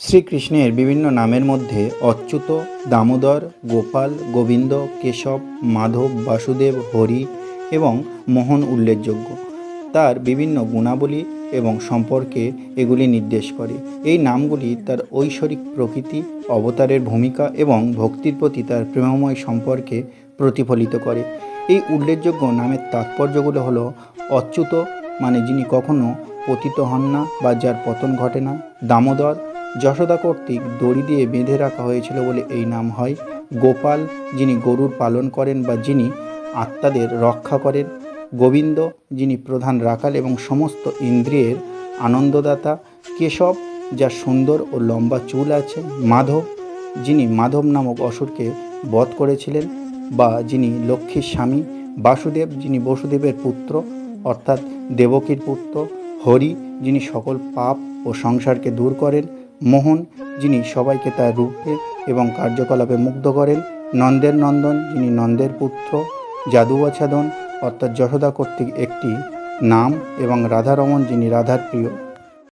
শ্রীকৃষ্ণের বিভিন্ন নামের মধ্যে অচ্যুত, দামোদর, গোপাল, গোবিন্দ, কেশব, মাধব, বাসুদেব, হরি এবং মোহন উল্লেখযোগ্য। তার বিভিন্ন গুণাবলী এবং সম্পর্কে এগুলি নির্দেশ করে। এই নামগুলি তার ঐশ্বরিক প্রকৃতি, অবতারের ভূমিকা এবং ভক্তির প্রতি তার প্রেমময় সম্পর্কে প্রতিফলিত করে। এই উল্লেখযোগ্য নামের তাৎপর্যগুলো হলো: অচ্যুত মানে যিনি কখনো পতিত হন না বা যার পতন ঘটে না। দামোদর, যশোদা কর্তৃক দড়ি দিয়ে বেঁধে রাখা হয়েছিল বলে এই নাম হয়। গোপাল, যিনি গরুর পালন করেন বা যিনি আত্মাদের রক্ষা করেন। গোবিন্দ, যিনি প্রধান রাখাল এবং সমস্ত ইন্দ্রিয়ের আনন্দদাতা। কেশব, যার সুন্দর ও লম্বা চুল আছে। মাধব, যিনি মাধব নামক অসুরকে বধ করেছিলেন বা যিনি লক্ষ্মীর স্বামী। বাসুদেব, যিনি বসুদেবের পুত্র অর্থাৎ দেবকীর পুত্র। হরি, যিনি সকল পাপ ও সংসারকে দূর করেন। মোহন, যিনি সবাইকে তার রূপে এবং কার্যকলাপে মুগ্ধ করেন। নন্দের নন্দন, যিনি নন্দের পুত্র। যাদুবাছাদন অর্থাৎ যশোদা কর্তৃক একটি নাম এবং রাধারমণ, যিনি রাধার প্রিয়।